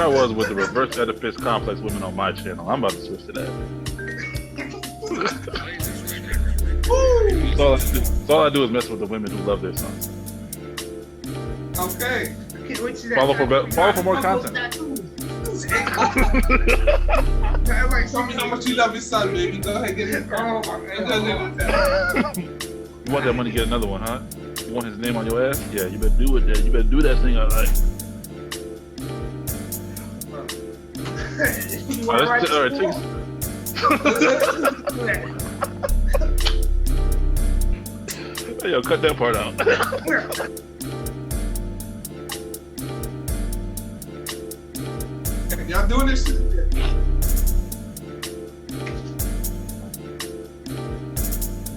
I was with the reverse Oedipus complex women on my channel. I'm about to switch to that. So all I do is mess with the women who love their sons. Okay. Follow for more content. Show me how much you love your son, baby. Go ahead, get it. Oh my God. You want that money? Get another one, huh? You want his name on your ass? Yeah, you better do it. Yeah, you better do that thing. All right. All right, take Hey, yo, cut that part out. Y'all doing this shit?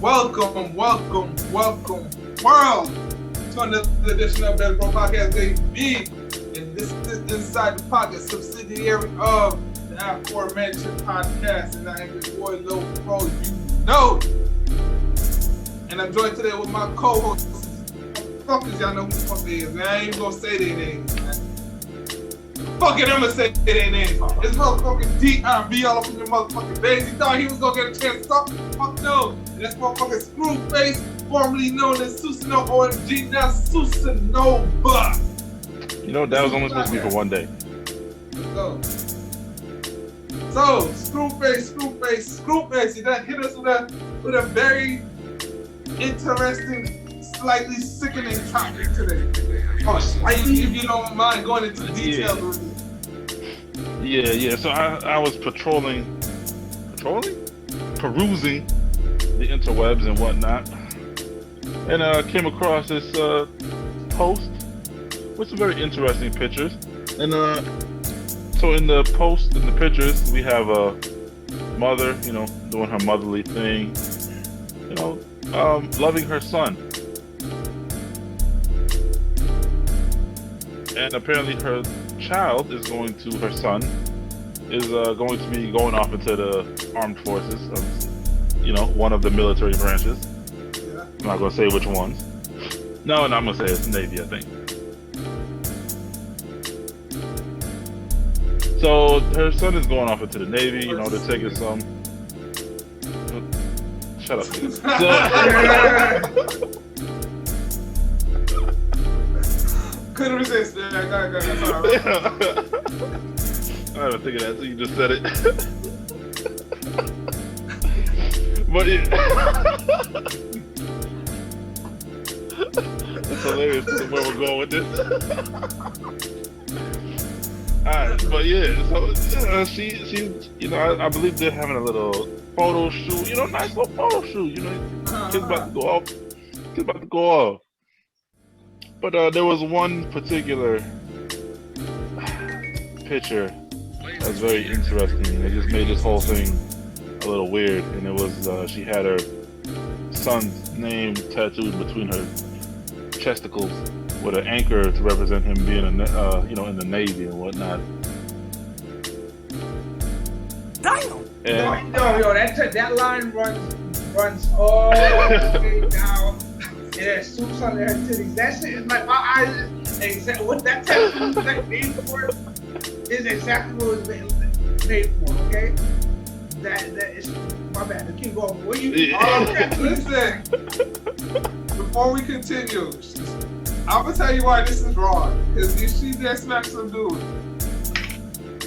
Welcome, world, to another edition of Better Bro Podcast, baby. And this is inside the pocket, subsidiary of the aforementioned podcast. And I am your boy, Lil Pro, you know. And I'm joined today with my co-hosts. Fuckers, y'all know who the fuck they is, man. I ain't even gonna say their names, man. Fuck it, I'm gonna say their names. It's motherfucking D.R.B. all up in your motherfucking face. He thought he was gonna get a chance to talk. Fuck no. And that's motherfucking Screwface, formerly known as Susano OMG, now Susanova. You know, that was only supposed to be for one day. Let's go. So, Screwface, you done hit us with a very interesting, slightly sickening topic today. If you don't mind going into details with it. Yeah. So I was perusing the interwebs and whatnot, and came across this post with some very interesting pictures. And so in the post, in the pictures, we have a mother, you know, doing her motherly thing, you know, loving her son. And apparently her child is going to, her son is going to be going off into the armed forces of, you know, one of the military branches. Yeah. I'm not going to say which ones. No, I'm going to say it's Navy, I think. So her son is going off into the Navy, you know, they're taking some... Shut up, nigga. Couldn't resist, man. Go. I didn't think of that, so you just said it. But yeah. That's hilarious to where we're going with this. Alright, but yeah, so she's, you know, I believe they're having a little photo shoot, you know, nice little photo shoot, you know, kids about to go off. But there was one particular picture that was very interesting, and it just made this whole thing a little weird. And it was she had her son's name tattooed between her chesticles with an anchor to represent him being, you know, in the Navy and whatnot. Damn! And Yo, that line runs all the way down. Yeah, soups under her titties. That shit is like my eyes. Exactly what that tattoo is made for is exactly what it was made for. Okay, that is my bad. Keep going. What you? Listen. Before we continue, I'm gonna tell you why this is wrong. Because if she just smacked some dude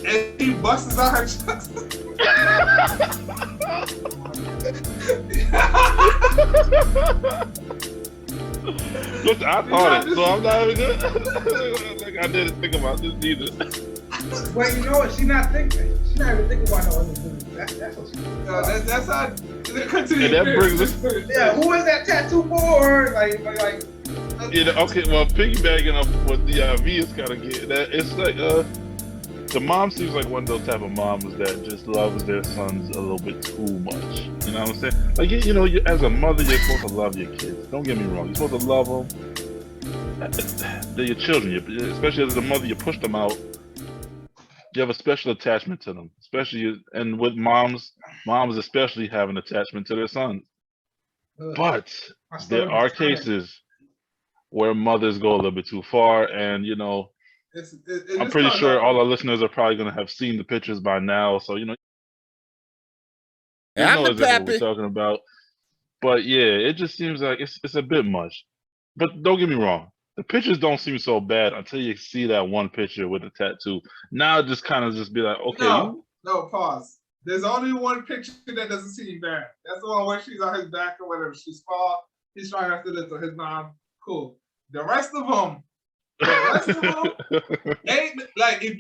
and he busts out her chest. Look, I thought it, so I'm not even good. Like I didn't think about this either. But you know what? She's not even thinking about no other dudes. That's what she's doing. That's how. Continue. And that brings us. Yeah, who is that tattoo for? Like. You know, okay, well, piggybacking off what DIV is kind of getting at, it's like the mom seems like one of those type of moms that just loves their sons a little bit too much. You know what I'm saying? Like, you know, as a mother, you're supposed to love your kids. Don't get me wrong. You're supposed to love them. They're your children. Especially as a mother, you push them out. You have a special attachment to them. Especially, and with moms especially have an attachment to their sons. But there are cases where mothers go a little bit too far, and you know, I'm pretty sure all our listeners are probably gonna have seen the pictures by now, so you know exactly what we're talking about. But yeah, it just seems like it's a bit much. But don't get me wrong, the pictures don't seem so bad until you see that one picture with the tattoo. Now it just kind of just be like, okay, no, pause. There's only one picture that doesn't seem bad. That's the one where she's on his back or whatever. She's fall. He's trying not to lift his mom. Cool. The rest of them ain't like if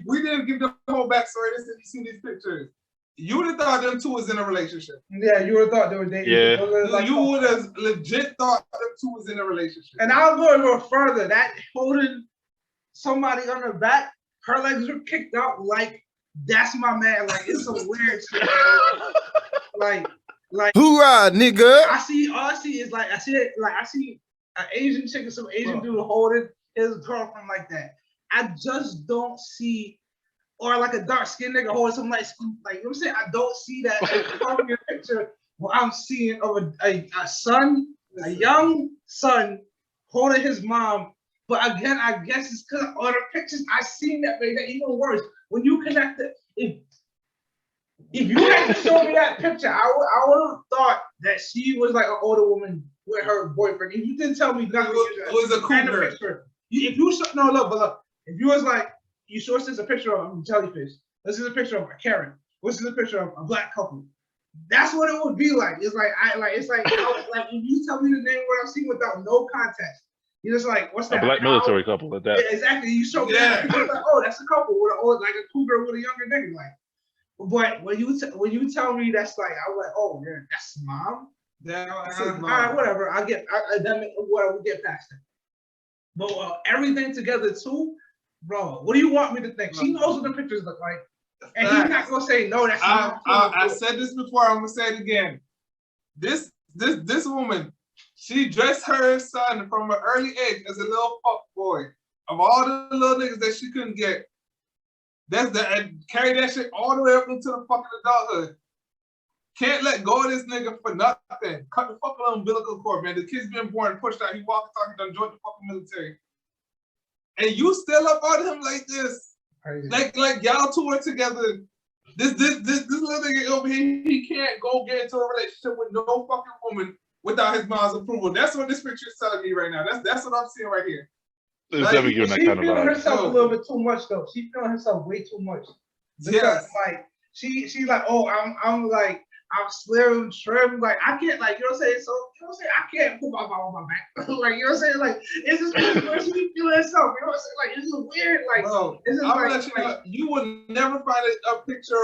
we didn't give the whole backstory, and you see these pictures, you would have thought them two was in a relationship. Yeah, you would have thought they were dating. Yeah. You would have legit thought them two was in a relationship. And I'll go a little further. That holding somebody on her back, her legs were kicked out like that's my man. Like it's a weird shit. Like hoorah, nigga. all I see is I see an Asian chick and some Asian dude holding his girlfriend like that. I just don't see, or like a dark skinned nigga holding some light skin. Like you know what I'm saying? I don't see that from your picture. What I'm seeing of a son, a young son holding his mom. But again, I guess it's because on the pictures I seen that made that even worse. When you connect it, if you had shown me that picture, I would have thought that she was like an older woman with her boyfriend. If you didn't tell me nothing, it was a cougar. Picture. If you look, if you was like, you show us a picture of a jellyfish, this is a picture of a carrot, this is a picture of a black couple. That's what it would be like. It's like if you tell me the name of what I'm seeing without no context, you're just like, what's that? A black military couple at that. Yeah, exactly. You show me that, like, oh, that's a couple with like a cougar with a younger nigga. Like, but when you tell me that's like, I was like, oh, yeah, that's his mom. All right, whatever. I get we get past it. But everything together too, bro. What do you want me to think? She knows what the pictures look like, and he's not gonna say no. That's I said this before. I'm gonna say it again. This woman, she dressed her son from an early age as a little fuck boy. Of all the little niggas that she couldn't get, and carry that shit all the way up into the fucking adulthood. Can't let go of this nigga for nothing. Cut the fucking umbilical cord, man. The kid's been born, pushed out. He walked, talking, done joined the fucking military. And you still up on him like this. Crazy. Like y'all two are together. This little nigga over here, he can't go get into a relationship with no fucking woman without his mom's approval. That's what this picture is telling me right now. That's what I'm seeing right here. It's definitely giving that kind of vibe. She's feeling herself a little bit too much though. She's feeling herself way too much. Because like she's like, oh, I'm slim, trim, like I can't, like, you know what I'm saying? So, you know what I'm saying? I can't put my mom on my back. Like, you know what I'm saying? Like, it's just where she be feeling herself, you know what I'm saying? Like, it's just weird, like, bro, it's just I'm gonna let you know, you would never find a picture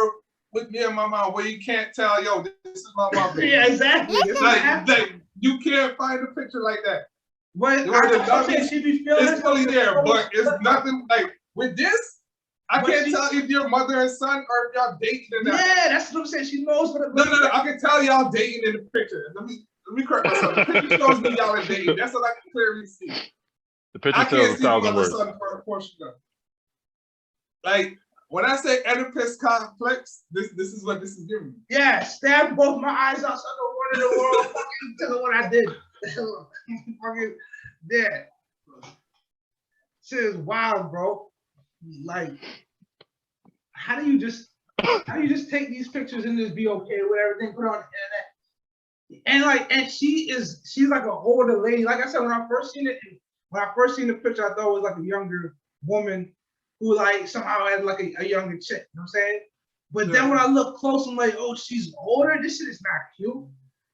with me and my mom where you can't tell, yo, this is my mom. Yeah, exactly. It's like, you can't find a picture like that. But I'm saying she be feeling it's fully there, but it's nothing, like, with this, I can't tell if you're mother and son or if y'all dating or not. Yeah, that's what I'm saying. She knows what it looks like. No, I can tell y'all dating in the picture. Let me correct myself. The picture shows me y'all are dating. That's what I can clearly see. The picture tells 1,000 words. For a portion of. Like, when I say Oedipus complex, this is what this is giving me. Yeah, stabbed both my eyes out so I don't want in the world fucking tell what I did. Fucking dead. Shit is wild, bro. Like, how do you just take these pictures and just be okay with everything put on the internet? And she's like an older lady. Like I said, when I first seen the picture, I thought it was like a younger woman who like somehow had like a younger chick. You know what I'm saying? But then when I look close, I'm like, oh, she's older. This shit is not cute.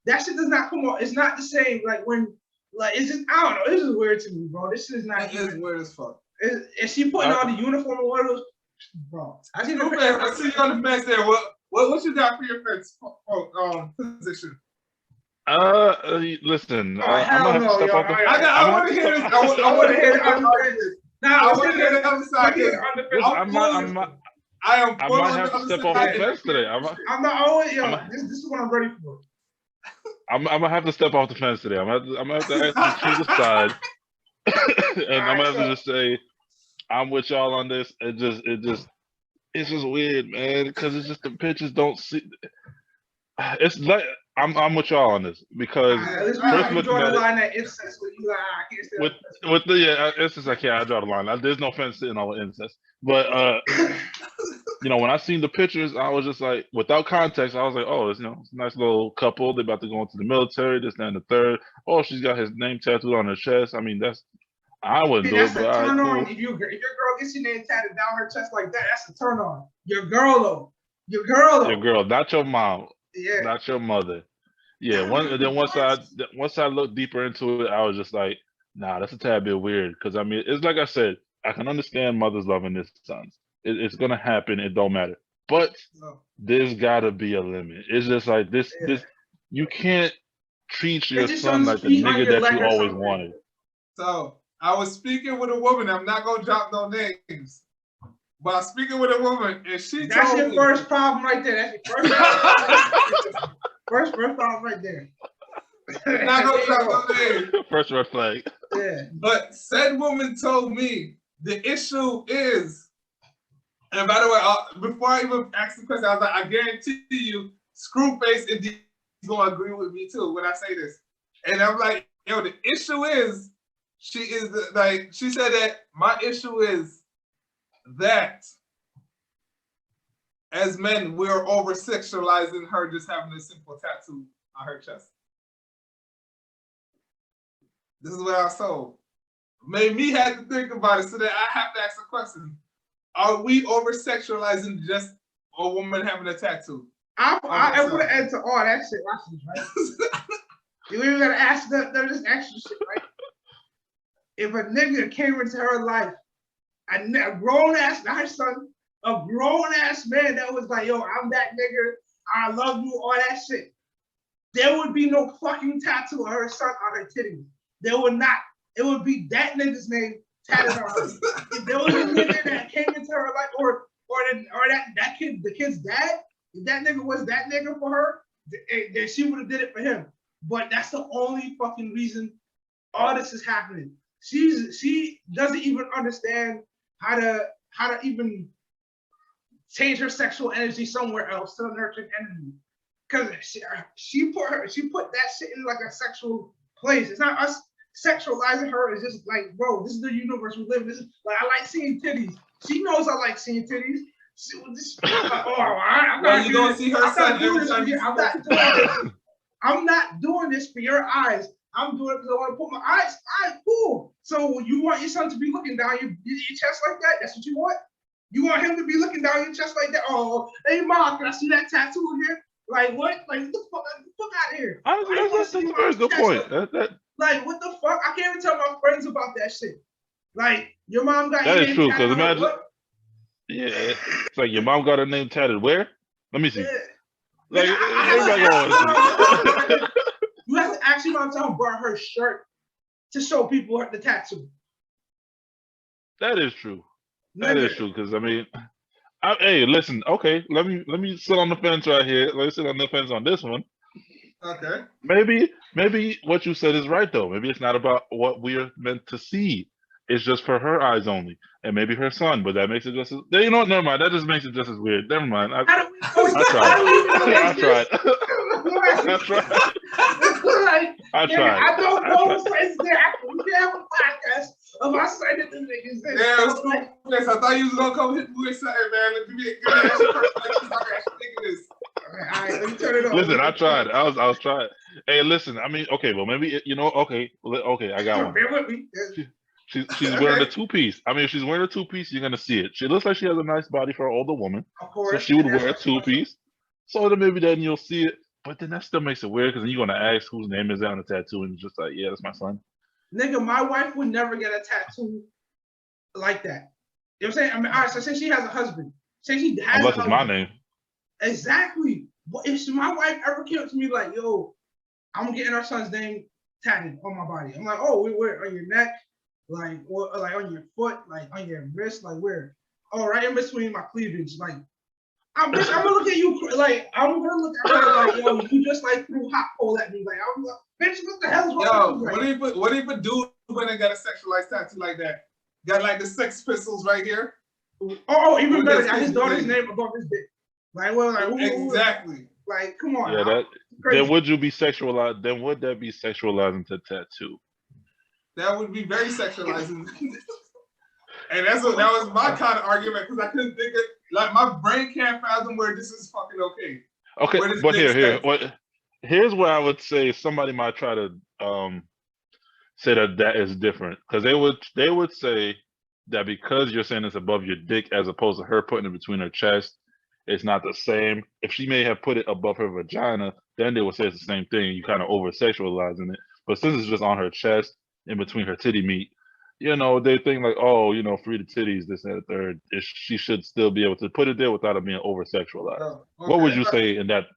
That shit does not come on. It's not the same. Like when, like, it's just, I don't know. This is weird to me, bro. This shit is not. It is weird as fuck. Is she putting on the uniform or what? Bro, I see you on the fence there. What you got for your fence position? Listen. I want to hear this. I want to hear it. Now I want to hear the other side. I might have to step off the fence today. I'm not always. This is what I'm ready for. I'm gonna have to step off the fence today. I'm gonna have to actually choose a side, and I'm gonna have to just say, I'm with y'all on this. It's just weird, man, because it's just the pictures don't see. It's like I'm with y'all on this because At least first you looking draw the at it line at incest. So you like, I can't with stand the it's just like I draw the line. There's no fence in all the incest, but when I seen the pictures, I was just like, without context, I was like, oh, it's it's a nice little couple. They're about to go into the military. This, that, and the third. Oh, she's got his name tattooed on her chest. I mean, I wouldn't See, do it, that's but a all right, turn cool. on. If your girl gets your name tatted down her chest like that, that's a turn on. Your girl though. Your girl though. Your girl, not your mom, Yeah. not your mother. Yeah. Then once I looked deeper into it, I was just like, nah, that's a tad bit weird. Because I mean, it's like I said, I can understand mothers loving their sons. It's gonna happen. It don't matter. But there's gotta be a limit. It's just like this. Yeah. This you can't treat your It's your son son's like the feet on nigga your that leg you or always something. wanted. So I was speaking with a woman. I'm not gonna drop no names, but I'm speaking with a woman, and she That's told your me, first problem right there. That's your first problem. first problem right there. not gonna drop no names. First red flag. Yeah. But said woman told me the issue is, and by the way, before I even ask the question, I was like, I guarantee you, Screwface and D is gonna agree with me too when I say this. And I'm like, yo, the issue is, she said that my issue is that as men, we're over sexualizing her just having a simple tattoo on her chest. This is what I saw. Made me have to think about it, so that I have to ask the question: are we over sexualizing just a woman having a tattoo? I put an end to all that shit. Watch this, right? You even gotta ask them this extra shit, right? If a nigga came into her life, a grown ass, not her son, a grown ass man that was like, yo, I'm that nigga, I love you, all that shit. There would be no fucking tattoo of her son on her titties. There would not. It would be that nigga's name tatted on her. If there was a nigga that came into her life, or that kid, the kid's dad, if that nigga was that nigga for her, then she would have did it for him. But that's the only fucking reason all this is happening. She doesn't even understand how to even change her sexual energy somewhere else to nurture energy. Because she put that shit in like a sexual place. It's not us sexualizing her. It's just like, bro, this is the universe we live in. This is like, I like seeing titties. She knows I like seeing titties. You don't see her son every time you I'm not doing this for your eyes. I'm doing it because I want to put my eyes. All right, cool. So you want your son to be looking down your chest like that? That's what you want? You want him to be looking down your chest like that? Oh, hey, Mom, can I see that tattoo here? Like, what? Like, what the fuck out of here? Honestly, that's a very good point. Like, what the fuck? I can't even tell my friends about that shit. Like, your mom got that your is name true, tatted because on imagine, it's like your mom got her name tatted where? Let me see. Yeah. Like, you have to actually want to burn her shirt to show people the tattoo. That is true. That is true, because I mean, hey, listen. Okay, let me sit on the fence right here. Let me sit on the fence on this one. Okay. Maybe what you said is right though. Maybe it's not about what we're meant to see. It's just for her eyes only, and maybe her son. But that makes it just as, you know what? Never mind. That just makes it just as weird. Never mind. I tried. I tried. I don't know what's there. We have a podcast of us saying that the niggas. Yeah, I thought you was gonna come hit me with something, man. Let me ask you this. All right, let me turn it on. Listen, I tried. I was trying. Hey, listen. I mean, okay, well, maybe okay, I got one. Bear with me. She's wearing a two-piece. I mean, if she's wearing a two-piece, you're gonna see it. She looks like she has a nice body for an older woman. Of course. So she would wear a two-piece. So then maybe then you'll see it. But then that still makes it weird because then you're gonna ask whose name is on the tattoo, and it's just like, yeah, that's my son. Nigga, my wife would never get a tattoo like that. You know what I'm saying? I mean, all right, so say she has a husband. Say she has Unless a it's husband. my name. Exactly. But if my wife ever came up to me like, yo, I'm getting our son's name tatted on my body. I'm like, oh, where on your neck? Like, or like on your foot, like on your wrist, like where? Oh, right in between my cleavage. Like, I'm gonna look at you like I'm gonna look at her like, yo, you just like threw hot coal at me. Like, I'm like, bitch, what the hell's wrong with you? Yo, what if a dude when they got a sexualized tattoo like that? Got like the Sex Pistols right here. Oh, even better, got his daughter's name above his dick. Like, well, like exactly. Like, come on. Yeah, then would you be sexualized? Then would that be sexualizing to tattoo? That would be very sexualizing. And that was my kind of argument because I couldn't think of, like, my brain can't fathom where this is fucking okay. Okay, but here's where I would say somebody might try to say that is different, because they would say that because you're saying it's above your dick as opposed to her putting it between her chest, it's not the same. If she may have put it above her vagina, then they would say it's the same thing. You kind of over sexualizing it. But since it's just on her chest, in between her titty meat, you know, they think like, oh, you know, free the titties, this and the third. She should still be able to put it there without it being over sexualized. Oh, okay. What would you say in that?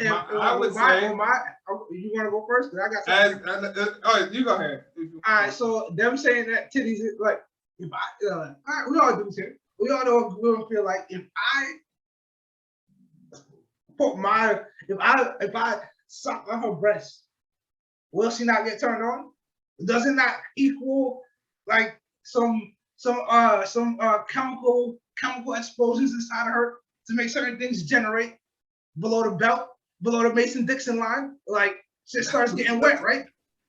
I would say. You want to go first? I got you go ahead. All right, so them saying that titties is like, if all right, we all do this here. We all feel like if I suck on her breast, will she not get turned on? Does it not equal like some chemical explosions inside of her to make certain things generate below the belt, below the Mason-Dixon line? Like shit starts getting wet, right?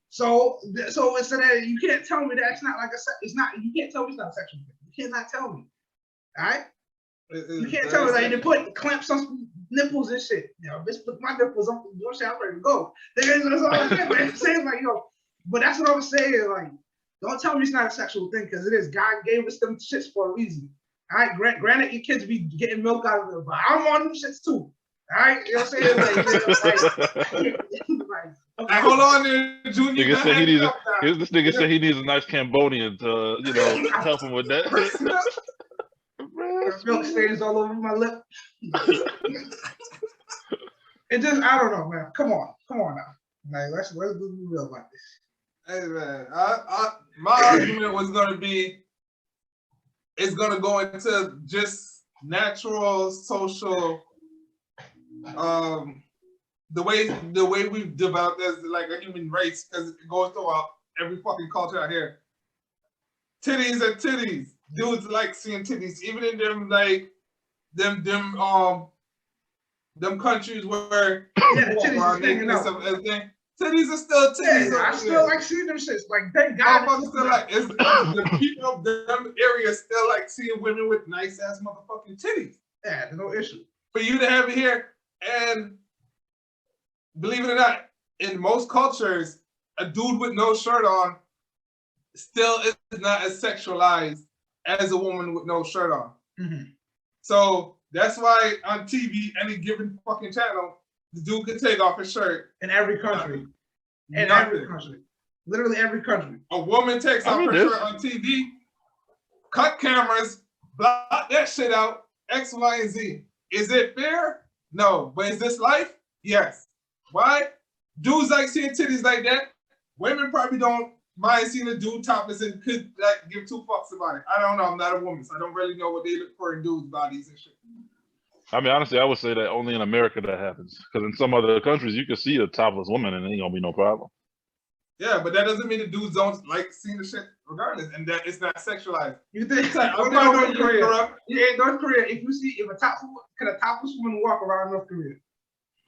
So it's that you can't tell me that it's not like it's not. You can't tell me it's not a sexual thing. You cannot tell me. All right. You can't tell me that they put clamps on some nipples and shit. You know, bitch, put my nipples on. Don't say I'm ready to go. That's all I'm saying. I'm saying like, yo, but that's what I'm saying. Like, don't tell me it's not a sexual thing, because it is. God gave us them shits for a reason. All right. Granted, your kids be getting milk out of them, but I'm on them shits too. All right. You know what I'm saying? Hold on there, Junior. This nigga said he needs a nice Cambodian to, you know, help him with that. Milk stains all over my lip. It just, I don't know, man. Come on now. Like, let's be real about this. Hey man, my argument was gonna be, it's gonna go into just natural social, the way we've developed as like a human race, because it goes throughout every fucking culture out here. Titties are titties. Dudes like seeing titties, even in them like them countries where titties are still titties. Yeah, I still like seeing them shits. Like, thank God. Still like the people of them areas still like seeing women with nice ass motherfucking titties. Yeah, no issue. For you to have it here, and believe it or not, in most cultures, a dude with no shirt on still is not as sexualized as a woman with no shirt on. Mm-hmm. So that's why on TV, any given fucking channel, the dude can take off his shirt. In every country. Every country. Literally every country. A woman takes off her shirt on TV, cut cameras, block that shit out, X, Y, and Z. Is it fair? No. But is this life? Yes. Why? Dudes like seeing titties like that. Women probably don't mind seeing a dude topless and could like give two fucks about it. I don't know. I'm not a woman, so I don't really know what they look for in dudes' bodies and shit. I mean, honestly, I would say that only in America that happens. Because in some other countries, you can see a topless woman and it ain't gonna be no problem. Yeah, but that doesn't mean the dudes don't like seeing the shit regardless, and that it's not sexualized. You think like, I'm going to North Korea? Yeah, in North Korea, if a topless woman walk around North Korea?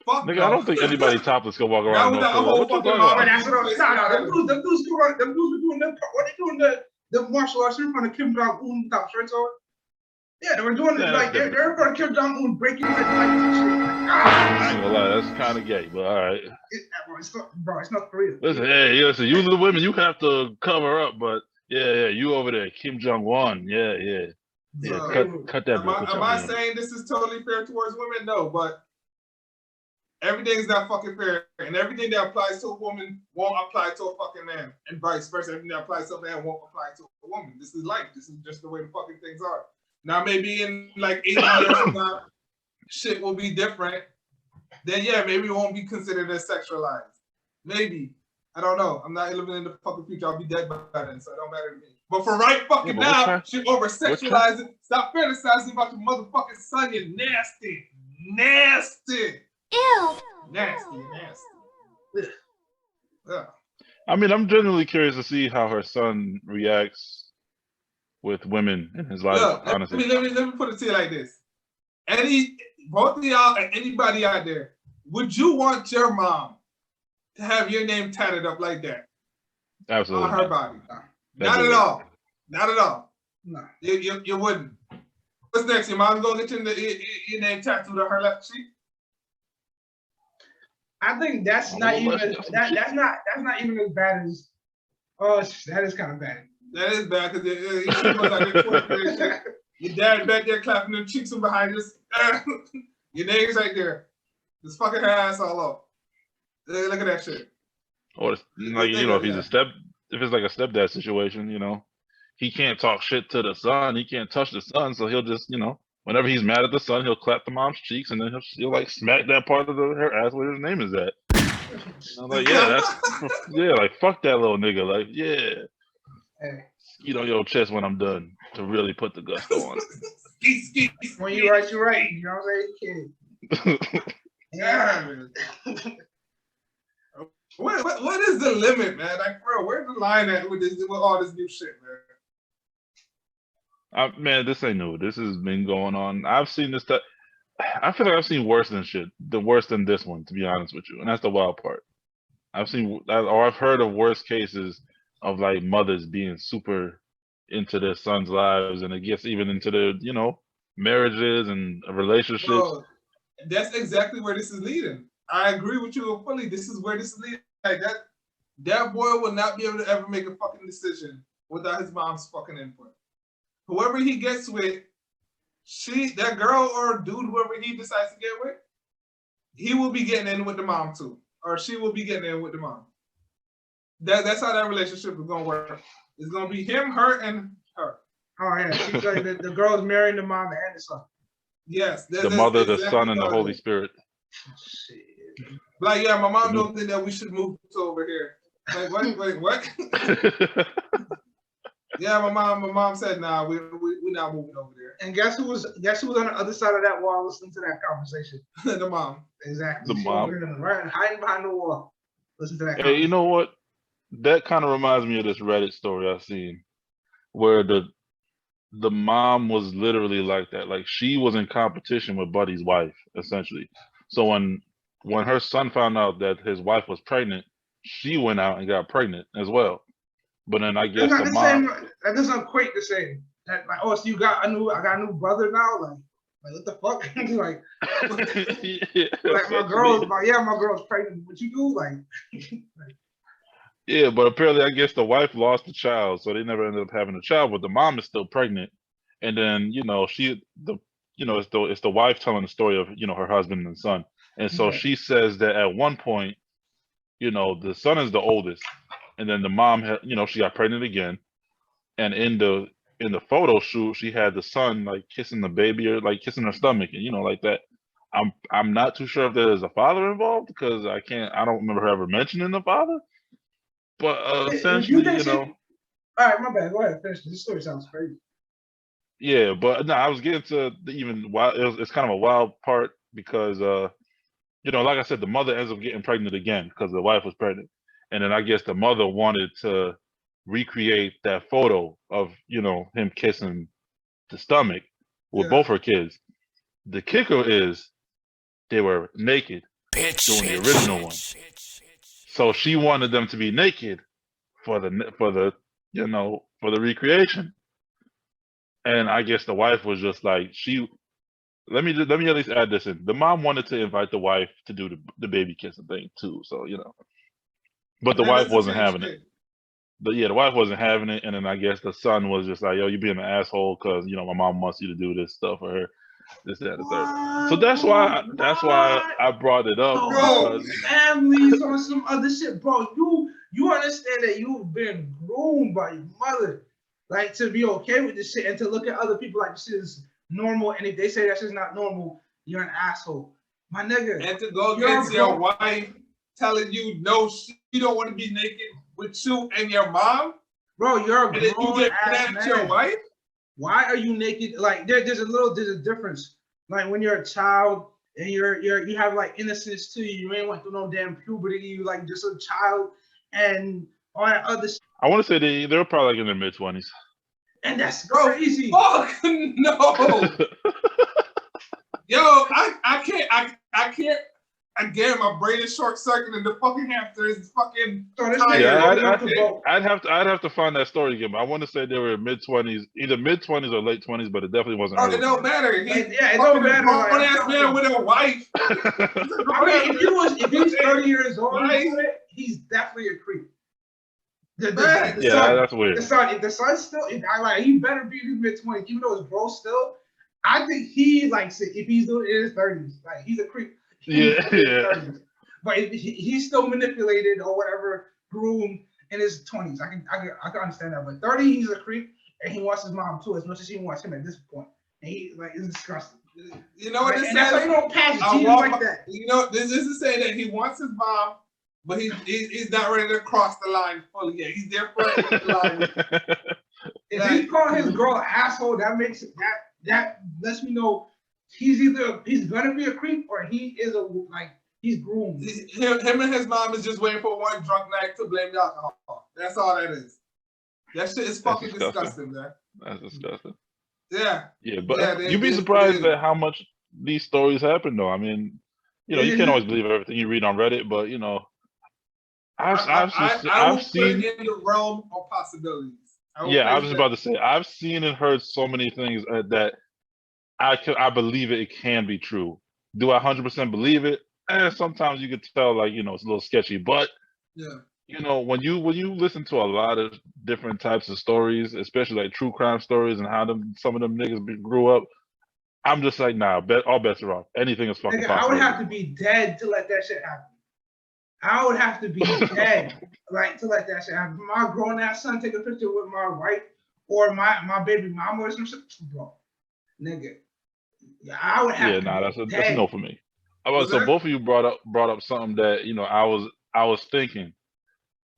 Fuck nigga, no. I don't think anybody topless can walk around North Korea. What you talking about? That's what I'm saying. Them dudes were doing them. What they doing the martial arts in front of Kim Jong Un without shirts on? Yeah, they were doing it like they're going to Kim Jong Un breaking it like I ain't gonna lie, that's kind of gay, but all right. It's North Korea. Listen, hey, listen, you the women, you have to cover up, but yeah, you over there, Kim Jong Un, yeah. Cut that. Am I saying this is totally fair towards women? No, but everything's not fucking fair, and everything that applies to a woman won't apply to a fucking man, and vice versa. Everything that applies to a man won't apply to a woman. This is life. This is just the way the fucking things are. Now, maybe in like 80 years from now, shit will be different. Then yeah, maybe it won't be considered as sexualized. Maybe. I don't know. I'm not living in the fucking future. I'll be dead by then, so it don't matter to me. But for right fucking now, shit over sexualizing. Stop fantasizing about your motherfucking son, you nasty. Ew. Nasty. Yeah. I mean, I'm genuinely curious to see how her son reacts with women in his life. Look, honestly, let me put it to you like this: both of y'all and anybody out there, would you want your mom to have your name tatted up like that Absolutely. on her body? That's Not at it. all. Not at all. No. You wouldn't. What's next? Your mom's gonna get your name tattooed on her left cheek? I think that's Oh, not well, even let's- that's not even as bad as. Oh, that is kind of bad. That is bad because your dad back there clapping them cheeks from behind us. Your name's right there. Just fucking her ass all up. Look at that shit. Or it's like, you know, if it's like a stepdad situation, you know, he can't talk shit to the son. He can't touch the son, so he'll just, you know, whenever he's mad at the son, he'll clap the mom's cheeks and then he'll like smack that part of her ass where his name is at. I'm like, yeah, like fuck that little nigga. Like, yeah. Hey. Skeet on your chest when I'm done to really put the gusto on it. Skeet. When you're right, you're right. You know what I'm saying? Kid. Yeah, man. What is the limit, man? Like, bro, where's the line at with all this new shit, man? Man, this ain't new. This has been going on. I've seen this stuff. I feel like I've seen worse than shit. Worse than this one, to be honest with you. And that's the wild part. I've heard of worse cases of like mothers being super into their sons' lives, and it gets even into their, you know, marriages and relationships. Bro, that's exactly where this is leading. I agree with you fully. This is where this is leading. Like that boy will not be able to ever make a fucking decision without his mom's fucking input. Whoever he gets with, that girl or dude, whoever he decides to get with, he will be getting in with the mom too, or she will be getting in with the mom. That's how that relationship is gonna work. It's gonna be him, her, and her. Oh yeah, she's like the girl's marrying the mom and the son. Yes, the mother, the son, and the Holy Spirit. Shit. Like, yeah, my mom don't think that we should move to over here. Like, what? Yeah, my mom said, nah, we're not moving over there. And guess who was on the other side of that wall listening to that conversation? The mom. Exactly. The mom. Right, hiding behind the wall. Listen to that. Hey, you know what? That kind of reminds me of this Reddit story I've seen, where the mom was literally like that. Like, she was in competition with Buddy's wife, essentially. So when her son found out that his wife was pregnant, she went out and got pregnant as well. But then I guess the mom. That doesn't equate the same. That, like, oh, so I got a new brother now? Like what the fuck? Like, Yeah, like my girl's pregnant. What you do? Like yeah, but apparently I guess the wife lost the child, so they never ended up having a child, but the mom is still pregnant. And then, you know, it's the wife telling the story of, you know, her husband and son. And so she says that at one point, you know, the son is the oldest, and then the mom had, you know, she got pregnant again. And in the photo shoot, she had the son like kissing the baby or like kissing her stomach, and, you know, like that. I'm not too sure if there's a father involved, because I don't remember her ever mentioning the father. But essentially, you know. All right, my bad. Go ahead, finish. This story sounds crazy. Yeah, but no, I was getting to it's kind of a wild part, because you know, like I said, the mother ends up getting pregnant again because the wife was pregnant. And then I guess the mother wanted to recreate that photo of, you know, him kissing the stomach with both her kids. The kicker is they were naked during the original one. So she wanted them to be naked for the recreation. And I guess the wife was just like, let me at least add this in. The mom wanted to invite the wife to do the baby kissing thing too. So, you know, but the wife wasn't having it. But yeah, the wife wasn't having it. And then I guess the son was just like, yo, you being an asshole because, you know, my mom wants you to do this stuff for her. This, that, and the third. So that's why I brought it up. Bro, families on some other shit, bro. You understand that you've been groomed by your mother, like, to be okay with this shit and to look at other people like this shit is normal. And if they say that shit's not normal, you're an asshole, my nigga. And to go against your wife telling you no, she don't want to be naked with you and your mom, bro. You're a grown and then you get mad at your wife. Why are you naked? Like there's a difference. Like when you're a child and you have like innocence to you. You ain't went through no damn puberty. You like just a child and all that other shit. I want to say they were probably like in their mid-20s. And that's crazy. Fuck no. Yo, I can't. again, my brain is short circuiting. The fucking hamster is fucking So this tired. Yeah, I'd have to find that story again. But I want to say they were mid-20s, either mid-20s or late 20s, but it definitely wasn't. Oh, it don't matter. It don't matter. Grown ass man with a wife. I mean, if he's 30 years old, he's definitely a creep. That's weird. The son's still, he better be in his mid-20s, even though it's gross still. I think he likes it if he's doing it in his 30s. Like, he's a creep. Yeah. But if he's still manipulated or whatever, groomed in his 20s. I can understand that. But 30, he's a creep, and he wants his mom too, as much as he wants him at this point. And he it's disgusting. You know what this that's why you don't pass genes like that. You know, this is saying that he wants his mom, but he's not ready to cross the line fully yet. He's there for the line. If he's calling his girl an asshole, that makes it that lets me know he's gonna be a creep or he is he's groomed. Him and his mom is just waiting for one drunk night to blame the alcohol. That's all that is. That shit is fucking disgusting, man. That's disgusting. Yeah. Yeah, but you'd be surprised at how much these stories happen, though. I mean, you can't always believe everything you read on Reddit, but I've seen put it in the realm of possibilities. I was just about to say, I've seen and heard so many things that I believe it can be true. Do I 100% believe it? Sometimes you could tell, it's a little sketchy. But when you listen to a lot of different types of stories, especially like true crime stories and how some of them niggas grew up, I'm just like, nah, all bets are off. Anything is fucking possible. I would have to be dead to let that shit happen. I would have to be dead, to let that shit happen. My grown ass son take a picture with my wife or my baby mama or some shit, bro, nigga. I would have. That's a no for me. So both of you brought up something that I was thinking.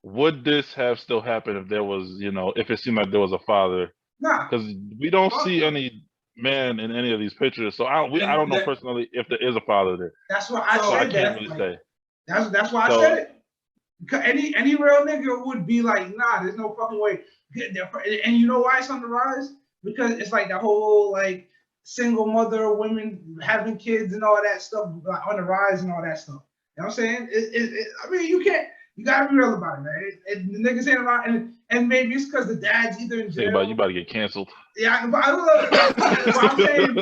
Would this have still happened if there was if it seemed like there was a father? Nah, because we don't see any man in any of these pictures, so I don't know personally if there is a father there. That's what I said. I can't really say. That's why I said it. Because any real nigga would be like, nah, there's no fucking way. And you know why it's on the rise? Because it's like the whole single mother, women having kids and all that stuff on the rise and all that stuff. You know what I'm saying? I mean, you gotta be real about it, man. The niggas ain't around, and maybe it's because the dad's either in jail. You about to get canceled. Yeah, but I don't know. But I'm saying,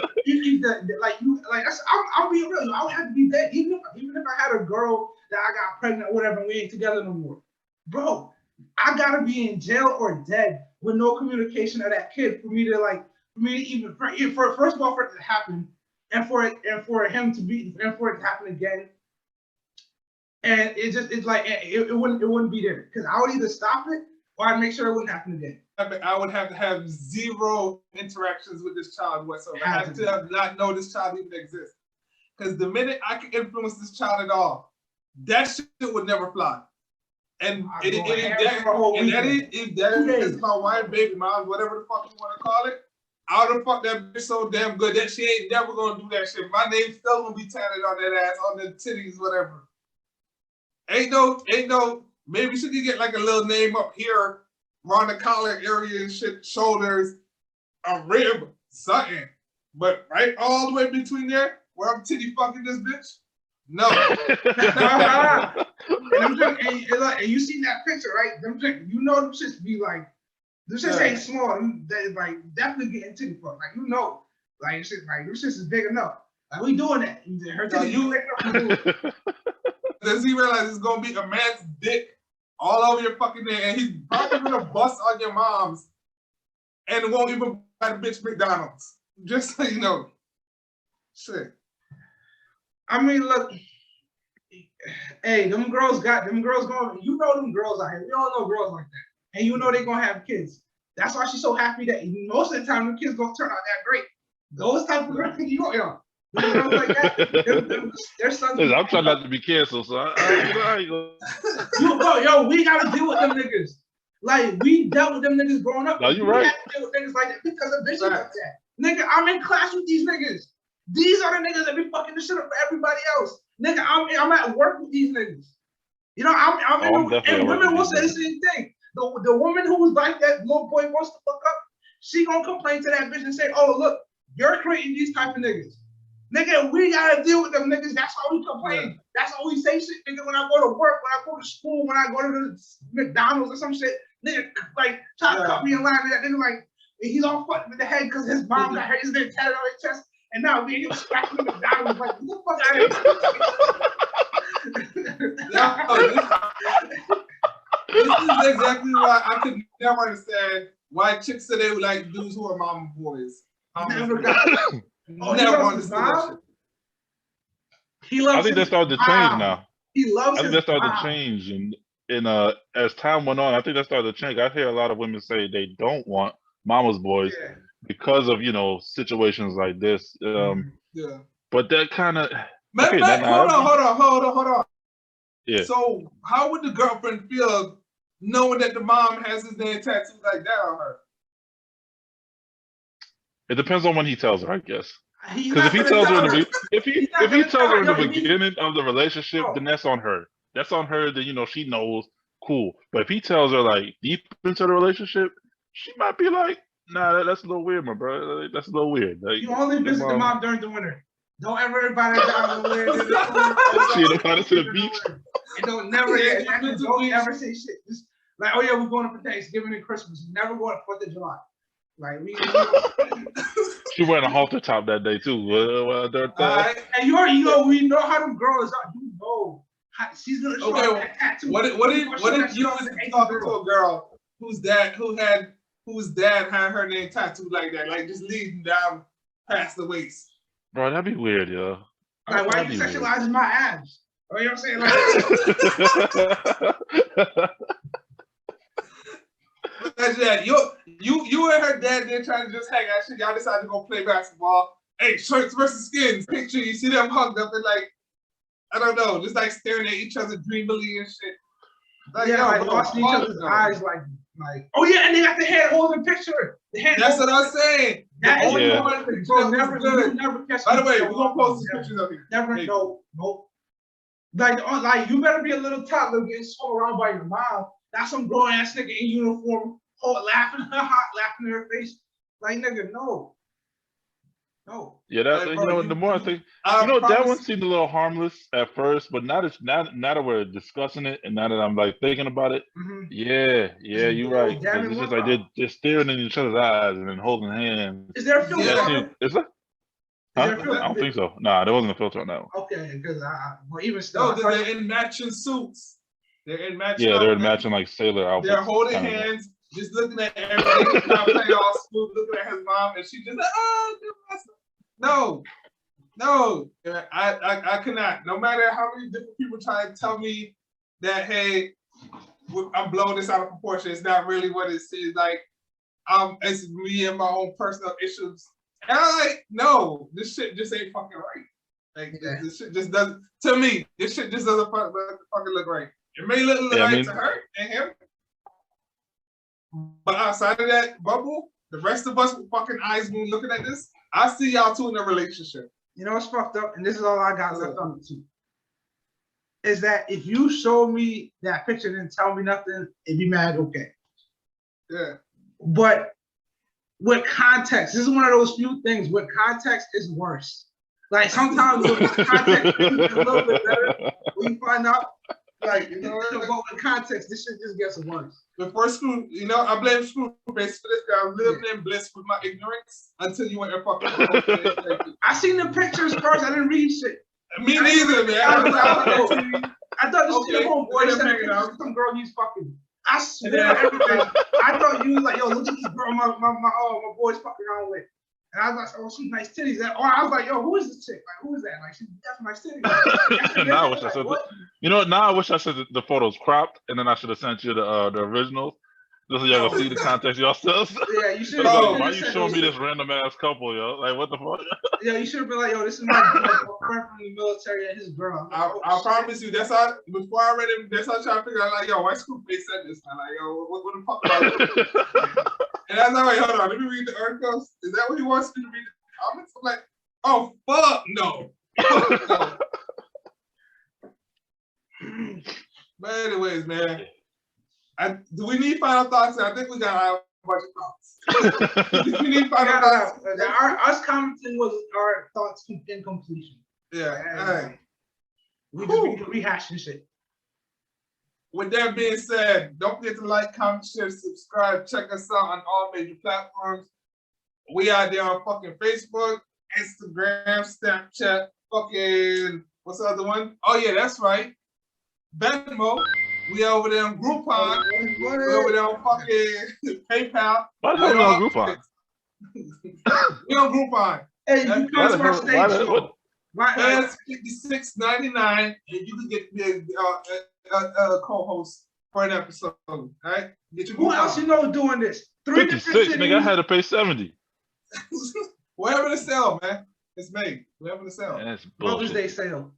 I'm being real. I would have to be dead, even if I had a girl that I got pregnant or whatever, and we ain't together no more, bro. I gotta be in jail or dead with no communication of that kid for me to even first of all for it to happen, and for it to happen again. And it wouldn't be there because I would either stop it or I'd make sure it wouldn't happen again. I would have to have zero interactions with this child whatsoever. I have to have not know this child even exists. Because the minute I can influence this child at all, that shit would never fly. And if that is my wife, baby mom, whatever the fuck you want to call it, I would have fucked that bitch so damn good that she ain't never gonna do that shit. My name's still gonna be tatted on that ass, on the titties, whatever. Ain't no, maybe she could get a little name up here around the collar area and shit, shoulders, a rib, something. But right all the way between there, where I'm titty fucking this bitch, no. and you see that picture, right? Them shits be them shits ain't small. They definitely getting titty fucked. Them shits is big enough. We doing that. Her titty big enough. Does he realize it's gonna be a man's dick all over your fucking neck, and he's probably gonna bust on your mom's, and won't even buy the bitch McDonald's? Just so you know, shit. I mean, look, hey, them girls going. Them girls out here. We all know girls like that, and they gonna have kids. That's why she's so happy that most of the time the kids gonna turn out that great. Those type of girls, like that, their sons. I'm trying not to be canceled, so I we gotta deal with them niggas. We dealt with them niggas growing up. No, you're right. We had to deal with niggas like that because of bitches like that. Nigga, I'm in class with these niggas. These are the niggas that be fucking the shit up for everybody else. Nigga, I'm at work with these niggas. And women will say the same thing. The woman who was like that little boy wants to fuck up, she gonna complain to that bitch and say, oh, look, you're creating these type of niggas. Nigga, we gotta deal with them niggas. That's all we complain. Yeah. That's all we say shit, nigga. When I go to work, when I go to school, when I go to the McDonald's or some shit, nigga, like, try to cut me in line. That nigga, like, he's all fucked with the head because his mom got his name tatted on his chest, and now me and him scratching McDonald's. Like, what the fuck out of here? This is exactly why I could never understand why chicks say they would like dudes who are mama boys. Never understood that shit. He loves I think that started to change now. He loves I think that started to change, and as time went on, I think that started to change. I hear a lot of women say they don't want mama's boys because of situations like this. But that kind of hold on. Yeah. So how would the girlfriend feel knowing that the mom has his name tattooed like that on her? It depends on when he tells her, I guess. Because if he tells her in the beginning of the relationship, then that's on her. That's on her. That she knows. Cool. But if he tells her like deep into the relationship, she might be like, "Nah, that's a little weird, my bro. That's a little weird." Like, you only visit the mom during the winter. Don't ever invite her down the winter. She invited to the beach. And don't ever say shit. Just like, oh yeah, we're going for Thanksgiving and Christmas. Never go to 4th of July. Like she wearing a halter top that day too. And we know how them girls are. You know, she's gonna show that tattoo. What if you was talking to a girl whose dad had her name tattooed like that, like just leading down past the waist? Bro, that'd be weird, yo. Like, why are you sexualizing my abs? You know what I'm saying? Like, imagine that. You and her dad there trying to just hang out shit. Y'all decided to go play basketball. Hey, shirts versus skins. Picture, you see them hugged up and like, I don't know, just like staring at each other dreamily and shit. Like, watching each other's eyes like, oh yeah, and they got the head holding picture. That's what I'm saying. That is never catch. By the way, we're gonna post these pictures up here. Never, nope. Like you better be a little toddler getting swung around by your mom. That's some grown ass nigga in uniform, laughing in her face. Like, nigga, no. Yeah, that's the more I think, that one seemed a little harmless at first, but now that we're discussing it, and now that I'm like thinking about it, yeah, you're right. It's just like they're staring in each other's eyes and then holding hands. Is there a filter? Is there? Huh? I don't think so. Nah, there wasn't a filter on that one. Okay, because even still, they're in matching suits. They're in matching. Yeah, they're in matching like sailor outfits. They're holding hands, just looking at everything. Not playing all smooth, looking at his mom, and she just like, no, I cannot. No matter how many different people try to tell me that, hey, I'm blowing this out of proportion. It's not really what it seems like. It's me and my own personal issues. And I'm like, no, this shit just ain't fucking right. Like, this shit just doesn't. To me, this shit just doesn't fucking look right. It may look right to her and him, but outside of that bubble, the rest of us with fucking eyes when looking at this, I see y'all two in a relationship. You know what's fucked up, and this is all I got left on it too, is that if you show me that picture and didn't tell me nothing, it'd be mad okay. Yeah. But with context, this is one of those few things. With context is worse. Like sometimes with context is a little bit better. When you find out. Like, but in context, this shit just gets worse. Before school, I blame Screwface for this guy. I lived in bliss with my ignorance until you went and fucking. I seen the pictures first. I didn't read shit. Me neither, man. I thought this was your homeboy. Some girl he's fucking. I swear everything. I thought you was like, yo, look at this girl my boy's fucking around with. And I was like, oh, she's nice titties. Or I was like, yo, who is this chick? Like, who is that? Like, she's definitely nice titties. Now I wish I said now I wish I said the photos cropped, and then I should have sent you the originals. Just so y'all can see the context yourselves. Yeah, you should. Why are you showing me this random ass couple, yo? Like, what the fuck? Yeah, you should have been like, yo, this is my friend from the military and his girl. I promise you, that's how. Before I read it, that's how I try to figure out. Like, yo, why Screwface said this? I'm like, yo, what the fuck about it? And I was like, wait, hold on, let me read the articles. Is that what he wants me to read? The comments? I'm like, oh fuck no. But anyways, man, do we need final thoughts? I think we got our bunch of thoughts. We need final thoughts. Us commenting was our thoughts in completion. Yeah. And All right. we just be rehashing shit. With that being said, don't forget to like, comment, share, subscribe. Check us out on all major platforms. We are there on fucking Facebook, Instagram, Snapchat, fucking, what's the other one? Oh yeah, that's right. Venmo. We over there on Groupon. We over there on fucking PayPal. Why the hell we on Groupon? We on Groupon. Hey, you come to our stage show. That's $56.99, and you can get me a co-host for an episode. All right? Get your Who else you know doing this? 56, nigga. I had to pay 70. Wherever the sale, man. It's made. Wherever the sale. That's Mother's bullshit. Day sale.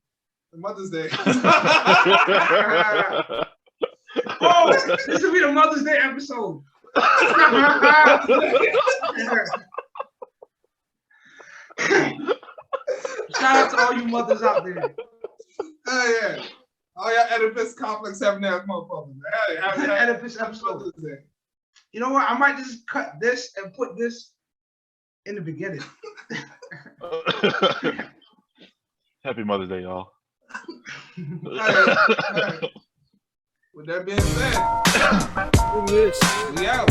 Mother's Day. Oh, this will be the Mother's Day episode. Shout out to all you mothers out there. Oh yeah. Oh yeah, Oedipus complex having that motherfuckers. Hey, Oedipus episode. You know what? I might just cut this and put this in the beginning. Happy Mother's Day, y'all. All right. With that being said, we out.